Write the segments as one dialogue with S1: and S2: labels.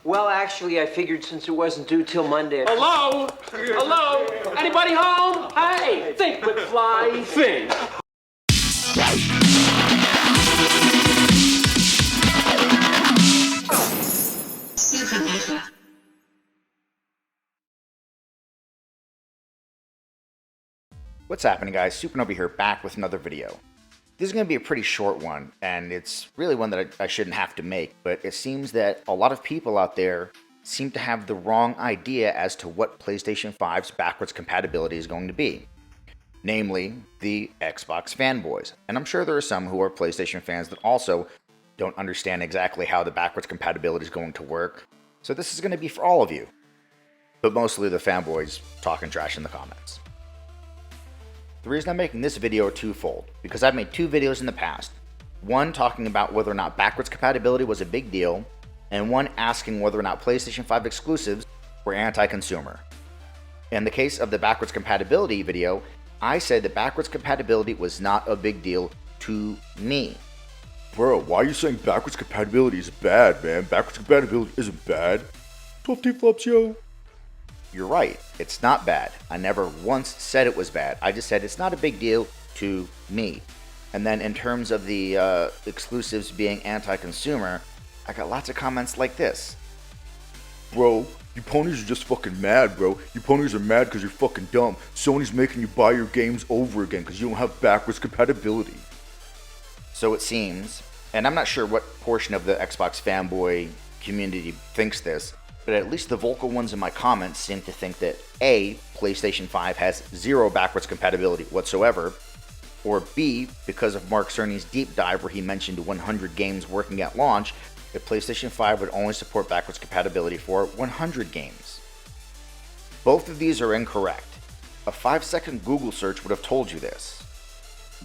S1: Well, actually, I figured since it wasn't due till Monday.
S2: Hello? Hello? Anybody home? Hey, think McFly, think.
S3: What's happening, guys? Supernova here, back with another video. This is going to be a pretty short one, and it's really one that I shouldn't have to make, but it seems that a lot of people out there seem to have the wrong idea as to what PlayStation 5's backwards compatibility is going to be. Namely, the Xbox fanboys. And I'm sure there are some who are PlayStation fans that also don't understand exactly how the backwards compatibility is going to work. So this is going to be for all of you. But mostly the fanboys talking trash in the comments. The reason I'm making this video twofold, because I've made two videos in the past. One talking about whether or not backwards compatibility was a big deal, and one asking whether or not PlayStation 5 exclusives were anti-consumer. In the case of the backwards compatibility video, I said that backwards compatibility was not a big deal to me.
S4: Bro, why are you saying backwards compatibility is bad, man? Backwards compatibility isn't bad. 12 T-flops, yo.
S3: You're right, it's not bad. I never once said it was bad. I just said it's not a big deal to me. And then in terms of the exclusives being anti-consumer, I got lots of comments like this.
S4: Bro, you ponies are just fucking mad, bro. You ponies are mad because you're fucking dumb. Sony's making you buy your games over again because you don't have backwards compatibility.
S3: So it seems, and I'm not sure what portion of the Xbox fanboy community thinks this, but at least the vocal ones in my comments seem to think that A, PlayStation 5 has zero backwards compatibility whatsoever, or B, because of Mark Cerny's deep dive where he mentioned 100 games working at launch, that PlayStation 5 would only support backwards compatibility for 100 games. Both of these are incorrect. A 5-second Google search would have told you this.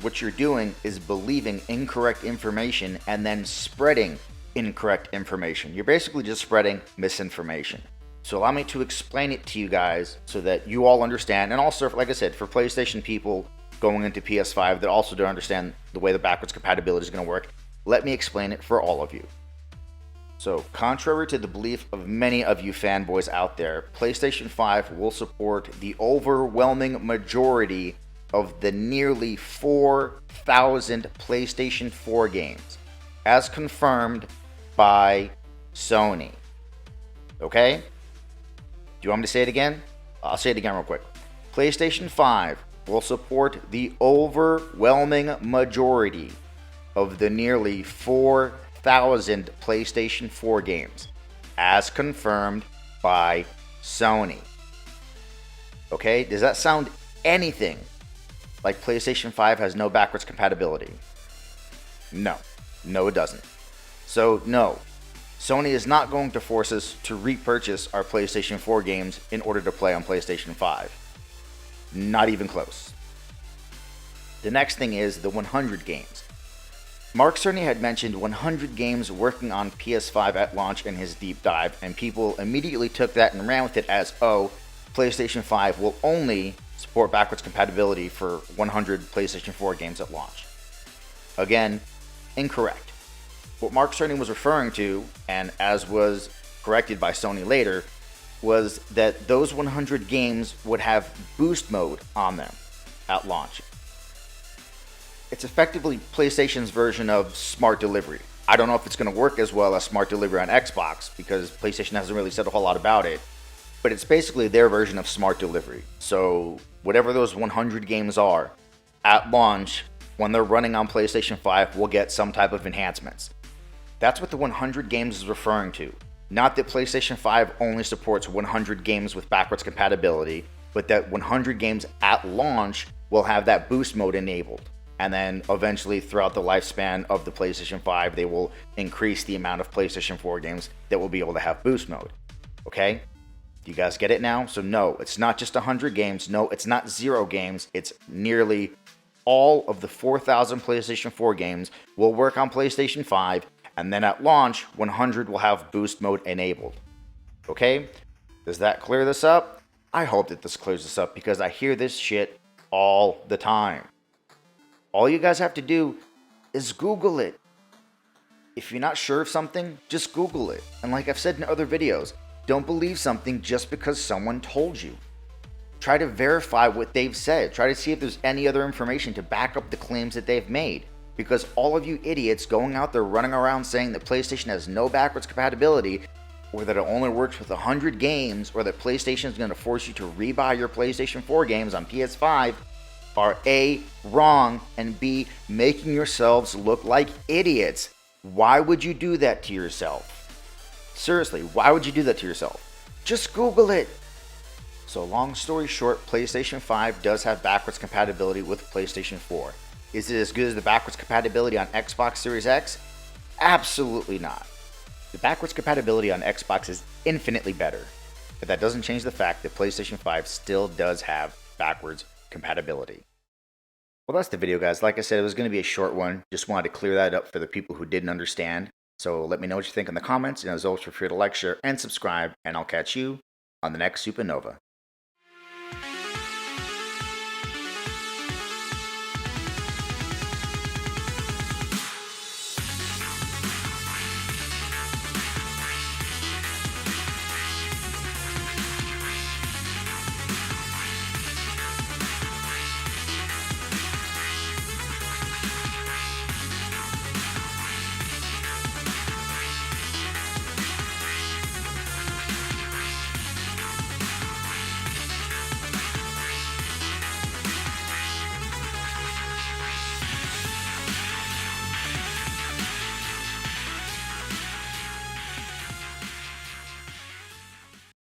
S3: What you're doing is believing incorrect information and then spreading incorrect information. You're basically just spreading misinformation. So allow me to explain it to you guys so that you all understand, and also, like I said, for PlayStation people going into PS5 that also don't understand the way the backwards compatibility is going to work, let me explain it for all of you. So, contrary to the belief of many of you fanboys out there, PlayStation 5 will support the overwhelming majority of the nearly 4,000 PlayStation 4 games, as confirmed by Sony. Okay? Do you want me to say it again? I'll say it again real quick. PlayStation 5 will support the overwhelming majority of the nearly 4,000 PlayStation 4 games, as confirmed by Sony. Okay? Does that sound anything like PlayStation 5 has no backwards compatibility? No. No, it doesn't. So, no. Sony is not going to force us to repurchase our PlayStation 4 games in order to play on PlayStation 5. Not even close. The next thing is the 100 games. Mark Cerny had mentioned 100 games working on PS5 at launch in his deep dive, and people immediately took that and ran with it as, oh, PlayStation 5 will only support backwards compatibility for 100 PlayStation 4 games at launch. Again, incorrect. What Mark Cerny was referring to, and as was corrected by Sony later, was that those 100 games would have boost mode on them at launch. It's effectively PlayStation's version of smart delivery. I don't know if it's going to work as well as smart delivery on Xbox because PlayStation hasn't really said a whole lot about it, but it's basically their version of smart delivery. So whatever those 100 games are, at launch, when they're running on PlayStation 5, we'll get some type of enhancements. That's what the 100 games is referring to. Not that PlayStation 5 only supports 100 games with backwards compatibility, but that 100 games at launch will have that boost mode enabled. And then eventually throughout the lifespan of the PlayStation 5, they will increase the amount of PlayStation 4 games that will be able to have boost mode. Okay? Do you guys get it now? So no, it's not just 100 games. No, it's not 0 games. It's nearly all of the 4,000 PlayStation 4 games will work on PlayStation 5, and then at launch, 100 will have boost mode enabled. Okay? Does that clear this up? I hope that this clears this up because I hear this shit all the time. All you guys have to do is Google it. If you're not sure of something, just Google it. And like I've said in other videos, don't believe something just because someone told you. Try to verify what they've said. Try to see if there's any other information to back up the claims that they've made. Because all of you idiots going out there running around saying that PlayStation has no backwards compatibility, or that it only works with 100 games, or that PlayStation is going to force you to rebuy your PlayStation 4 games on PS5, are A, wrong, and B, making yourselves look like idiots. Why would you do that to yourself? Seriously, why would you do that to yourself? Just Google it. So long story short, PlayStation 5 does have backwards compatibility with PlayStation 4. Is it as good as the backwards compatibility on Xbox Series X? Absolutely not. The backwards compatibility on Xbox is infinitely better, but that doesn't change the fact that PlayStation 5 still does have backwards compatibility. Well, that's the video, guys. Like I said, it was going to be a short one. Just wanted to clear that up for the people who didn't understand. So let me know what you think in the comments, and as always, feel free to like, share, and subscribe, and I'll catch you on the next Supernova.